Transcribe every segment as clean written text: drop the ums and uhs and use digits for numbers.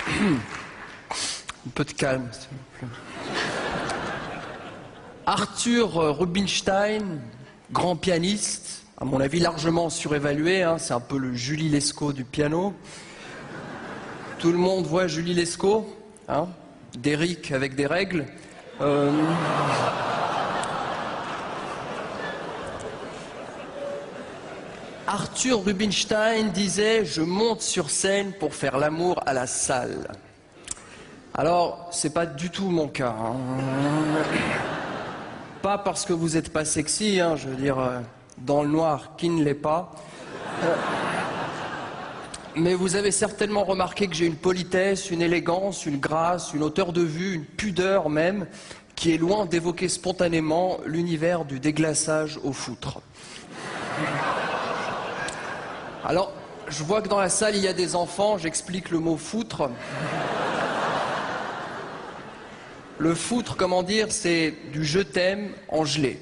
Un peu de calme, s'il vous plaît. Arthur Rubinstein, grand pianiste, à mon avis largement surévalué, hein, c'est un peu le Julie Lescaut du piano. Tout le monde voit Julie Lescaut, hein, d'Eric avec des règles. Arthur Rubinstein disait « Je monte sur scène pour faire l'amour à la salle ». Alors, c'est pas du tout mon cas. Hein. Pas parce que vous n'êtes pas sexy, hein, je veux dire, dans le noir, qui ne l'est pas. Mais vous avez certainement remarqué que j'ai une politesse, une élégance, une grâce, une hauteur de vue, une pudeur même, qui est loin d'évoquer spontanément l'univers du déglaçage au foutre. Alors, je vois que dans la salle, il y a des enfants, j'explique le mot foutre. Le foutre, comment dire, c'est du je t'aime en gelée.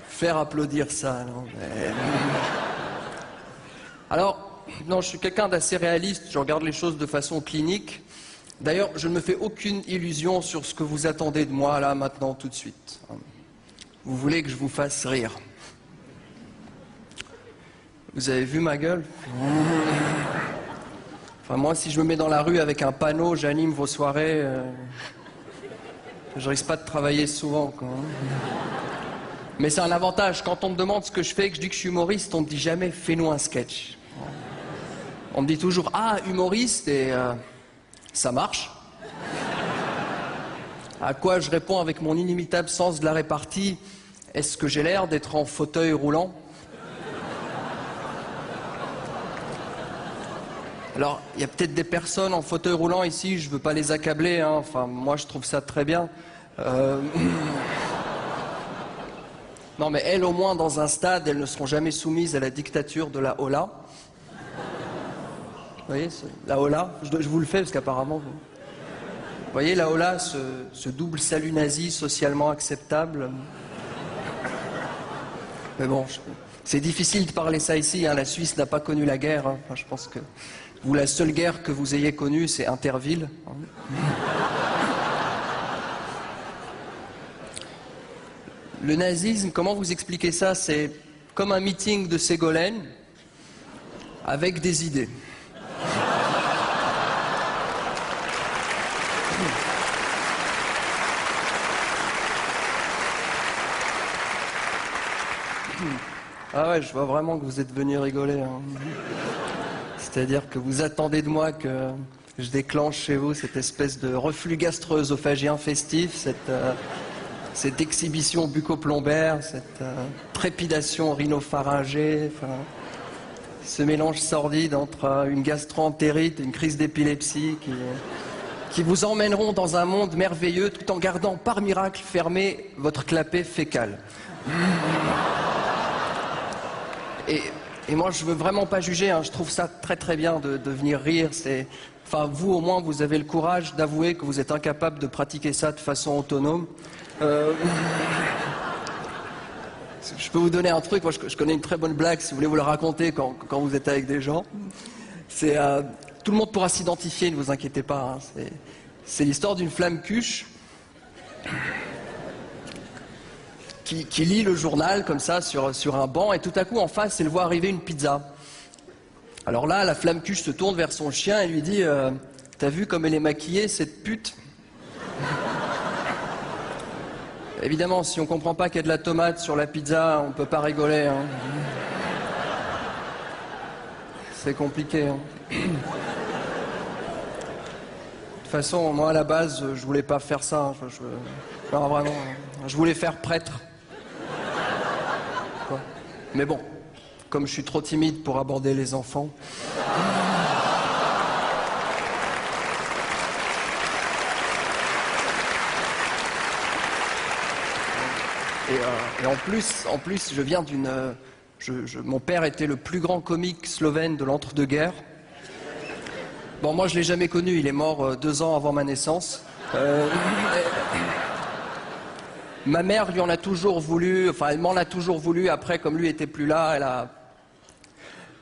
Faire applaudir ça, non mais... Alors, non, je suis quelqu'un d'assez réaliste, je regarde les choses de façon clinique. D'ailleurs, je ne me fais aucune illusion sur ce que vous attendez de moi, là, maintenant, tout de suite. Vous voulez que je vous fasse rire. Vous avez vu ma gueule? Enfin, moi, si je me mets dans la rue avec un panneau, j'anime vos soirées, je risque pas de travailler souvent, quoi. Mais c'est un avantage, quand on me demande ce que je fais, que je dis que je suis humoriste, on me dit jamais « fais-nous un sketch ». On me dit toujours « ah, humoriste » et ça marche. À quoi je réponds avec mon inimitable sens de la répartie « est-ce que j'ai l'air d'être en fauteuil roulant ?» Alors, il y a peut-être des personnes en fauteuil roulant ici, je veux pas les accabler, hein. Enfin, moi je trouve ça très bien. Non mais elles, au moins, dans un stade, elles ne seront jamais soumises à la dictature de la hola. Vous voyez, la hola, je vous le fais parce qu'apparemment... Vous voyez, la hola, ce double salut nazi socialement acceptable. Mais bon, c'est difficile de parler ça ici, hein. La Suisse n'a pas connu la guerre. Hein. Enfin, je pense que vous, la seule guerre que vous ayez connue, c'est Interville. Hein. Le nazisme, comment vous expliquez ça? C'est comme un meeting de Ségolène avec des idées. Ah ouais, je vois vraiment que vous êtes venus rigoler. Hein. C'est-à-dire que vous attendez de moi que je déclenche chez vous cette espèce de reflux gastro-œsophagien festif, cette exhibition bucco-plombaire, cette trépidation rhinopharyngée, enfin, ce mélange sordide entre une gastro-entérite et une crise d'épilepsie qui vous emmèneront dans un monde merveilleux tout en gardant par miracle fermé votre clapet fécal. Et moi, je veux vraiment pas juger, hein. Je trouve ça très très bien de venir rire. Enfin, vous au moins, vous avez le courage d'avouer que vous êtes incapable de pratiquer ça de façon autonome. Je peux vous donner un truc, moi je connais une très bonne blague, si vous voulez vous la raconter quand vous êtes avec des gens. C'est tout le monde pourra s'identifier, ne vous inquiétez pas. Hein. C'est l'histoire d'une flamme cuche qui lit le journal comme ça sur un banc et tout à coup en face elle voit arriver une pizza. Alors là, la flamme cuche se tourne vers son chien et lui dit t'as vu comme elle est maquillée cette pute? Évidemment, si on comprend pas qu'il y a de la tomate sur la pizza, on peut pas rigoler. Hein. C'est compliqué. Hein. De toute façon, moi à la base, je voulais pas faire ça. Hein. Non, vraiment, je voulais faire prêtre. Quoi. Mais bon, comme je suis trop timide pour aborder les enfants. Et en plus, je viens d'une... mon père était le plus grand comique slovène de l'entre-deux-guerres. Bon, moi, je l'ai jamais connu. Il est mort 2 ans avant ma naissance. Ma mère lui en a toujours voulu, enfin elle m'en a toujours voulu. Après, comme lui était plus là,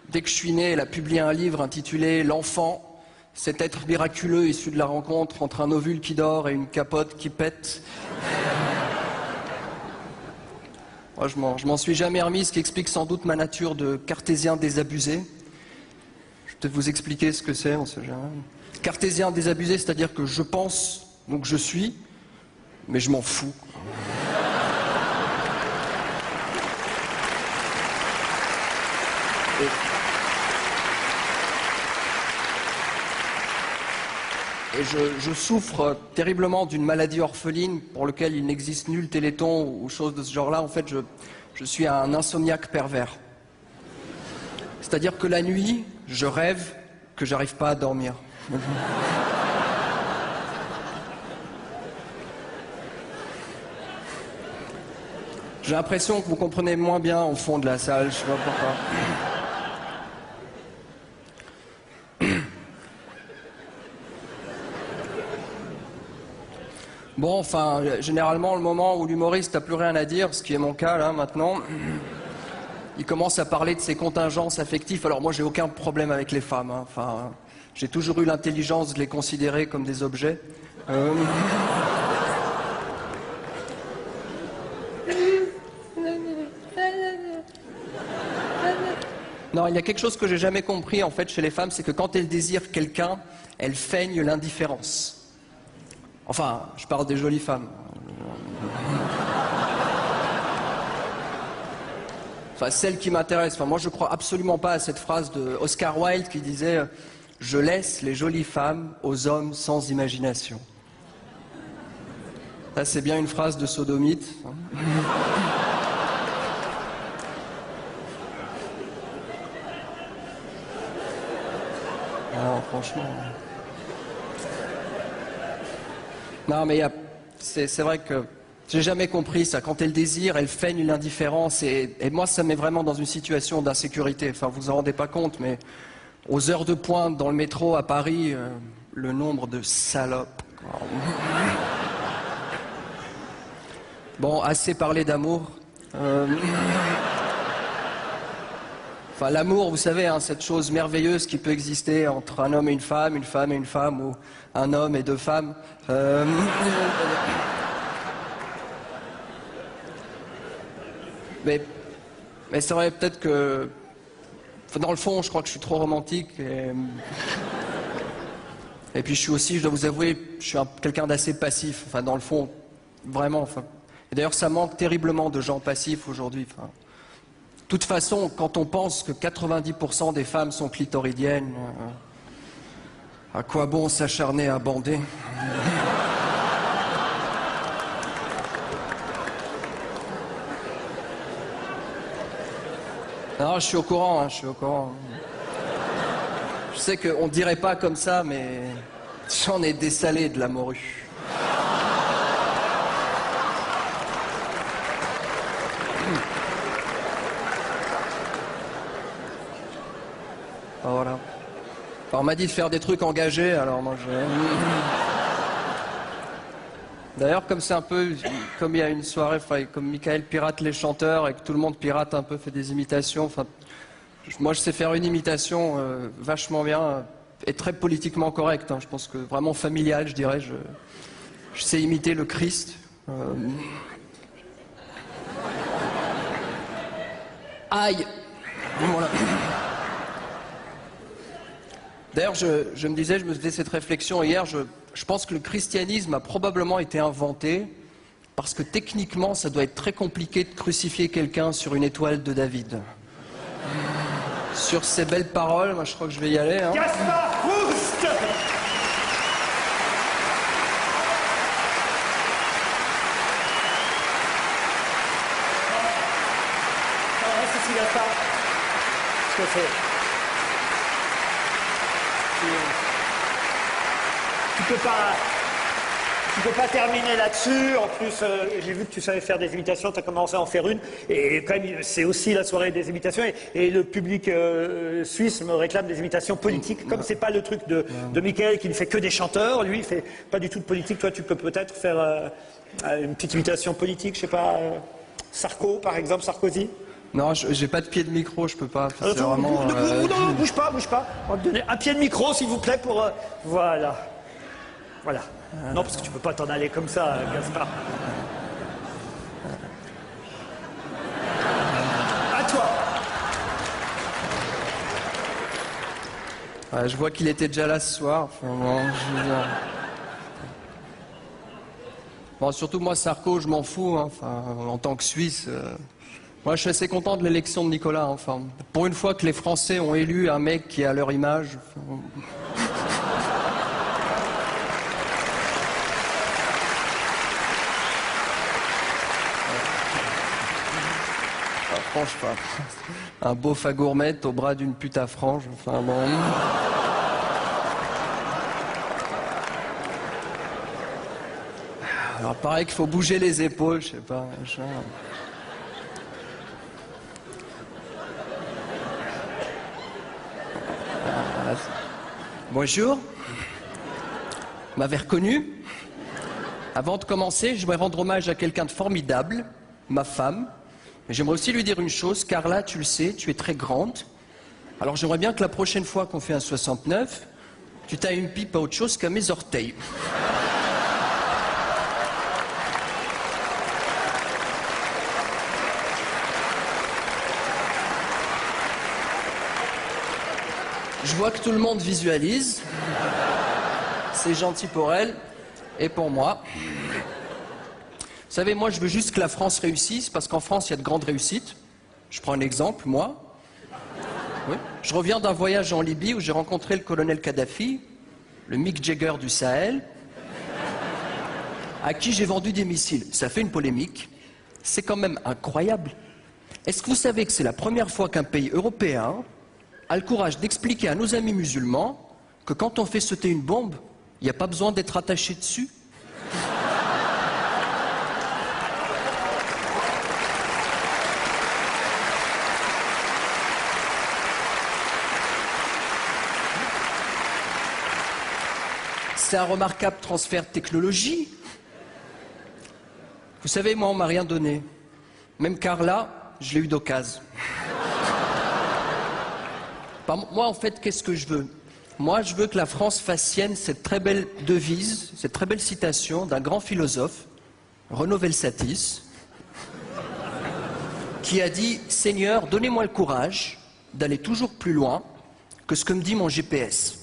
dès que je suis né, elle a publié un livre intitulé L'enfant, cet être miraculeux issu de la rencontre entre un ovule qui dort et une capote qui pète. Moi, je m'en suis jamais remis, ce qui explique sans doute ma nature de cartésien désabusé. Je vais peut-être vous expliquer ce que c'est, on sait jamais. Cartésien désabusé, c'est-à-dire que je pense, donc je suis, mais je m'en fous. Et je souffre terriblement d'une maladie orpheline pour laquelle il n'existe nul téléthon ou chose de ce genre-là. En fait, je suis un insomniaque pervers. C'est-à-dire que la nuit, je rêve que j'arrive pas à dormir. J'ai l'impression que vous comprenez moins bien au fond de la salle, je sais pas pourquoi. Bon, enfin, généralement, le moment où l'humoriste n'a plus rien à dire, ce qui est mon cas là maintenant, il commence à parler de ses contingences affectives. Alors moi, j'ai aucun problème avec les femmes. Hein. Enfin, j'ai toujours eu l'intelligence de les considérer comme des objets. Non, il y a quelque chose que j'ai jamais compris en fait chez les femmes, c'est que quand elles désirent quelqu'un, elles feignent l'indifférence. Enfin, je parle des jolies femmes. Enfin, celles qui m'intéressent. Enfin, moi, je crois absolument pas à cette phrase de Oscar Wilde qui disait « Je laisse les jolies femmes aux hommes sans imagination ». Ça, c'est bien une phrase de sodomite. Non, franchement... Non, mais c'est vrai que j'ai jamais compris ça. Quand elle désire, elle feigne l'indifférence. Et moi, ça me met vraiment dans une situation d'insécurité. Enfin, vous en rendez pas compte, mais aux heures de pointe dans le métro à Paris, le nombre de salopes. Bon, assez parlé d'amour. Enfin, l'amour, vous savez, hein, cette chose merveilleuse qui peut exister entre un homme et une femme et une femme, ou un homme et deux femmes. Mais c'est vrai, peut-être que... Enfin, dans le fond, je crois que je suis trop romantique. Et puis je suis aussi, je dois vous avouer, je suis quelqu'un d'assez passif. Enfin, dans le fond, vraiment. Enfin... Et d'ailleurs, ça manque terriblement de gens passifs aujourd'hui. Enfin... De toute façon, quand on pense que 90% des femmes sont clitoridiennes, à quoi bon s'acharner à bander? Non, je suis au courant, hein, je suis au courant. Je sais qu'on ne dirait pas comme ça, mais j'en ai dessalé de la morue. Voilà. Enfin, on m'a dit de faire des trucs engagés, alors moi je... D'ailleurs, comme c'est un peu, comme il y a une soirée, enfin, comme Michael pirate les chanteurs et que tout le monde pirate un peu, fait des imitations, enfin, moi je sais faire une imitation vachement bien et très politiquement correcte, hein, je pense que vraiment familiale, je dirais, je sais imiter le Christ. Aïe! Voilà. D'ailleurs, je me disais, je me faisais cette réflexion hier, je pense que le christianisme a probablement été inventé parce que techniquement, ça doit être très compliqué de crucifier quelqu'un sur une étoile de David. Sur ces belles paroles, moi je crois que je vais y aller. Hein. Gaspard Proust! Reste ici, Gaspard. Parce que c'est... Tu peux pas... tu peux pas terminer là-dessus. En plus, j'ai vu que tu savais faire des imitations, tu as commencé à en faire une. Et quand même, c'est aussi la soirée des imitations. Et le public suisse me réclame des imitations politiques. Comme c'est pas le truc de Michael qui ne fait que des chanteurs, lui, il fait pas du tout de politique. Toi, tu peux peut-être faire une petite imitation politique, je sais pas, Sarko, par exemple, Sarkozy. Non, j'ai pas de pied de micro, je peux pas. C'est Attends, vraiment. non, bouge pas. On va te donner un pied de micro, s'il vous plaît, pour... voilà. Voilà. Non, parce que tu peux pas t'en aller comme ça, Gaspard. À toi. Ouais, je vois qu'il était déjà là ce soir. Enfin, bon, je veux dire. Bon, surtout moi, Sarko, je m'en fous. Hein. Enfin, en tant que Suisse, moi, je suis assez content de l'élection de Nicolas. Enfin, pour une fois que les Français ont élu un mec qui est à leur image. Enfin, franchement, un beauf à gourmette au bras d'une pute à frange. Enfin, bon. Alors, pareil qu'il faut bouger les épaules, je sais pas. Machin. Bonjour. Vous m'avez reconnu? Avant de commencer, je voudrais rendre hommage à quelqu'un de formidable, ma femme. Mais j'aimerais aussi lui dire une chose. Carla, tu le sais, tu es très grande. Alors j'aimerais bien que la prochaine fois qu'on fait un 69, tu tailles une pipe à autre chose qu'à mes orteils. Je vois que tout le monde visualise. C'est gentil pour elle et pour moi. Vous savez, moi, je veux juste que la France réussisse, parce qu'en France, il y a de grandes réussites. Je prends un exemple, moi. Oui. Je reviens d'un voyage en Libye où j'ai rencontré le colonel Kadhafi, le Mick Jagger du Sahel, à qui j'ai vendu des missiles. Ça fait une polémique. C'est quand même incroyable. Est-ce que vous savez que c'est la première fois qu'un pays européen a le courage d'expliquer à nos amis musulmans que quand on fait sauter une bombe, il n'y a pas besoin d'être attaché dessus? C'est un remarquable transfert de technologie. Vous savez, moi, on m'a rien donné. Même Carla, je l'ai eu d'occasion. Moi, en fait, qu'est-ce que je veux? Moi, je veux que la France fasse sienne cette très belle devise, cette très belle citation d'un grand philosophe, Renaud Velsatis, qui a dit « Seigneur, donnez-moi le courage d'aller toujours plus loin que ce que me dit mon GPS ».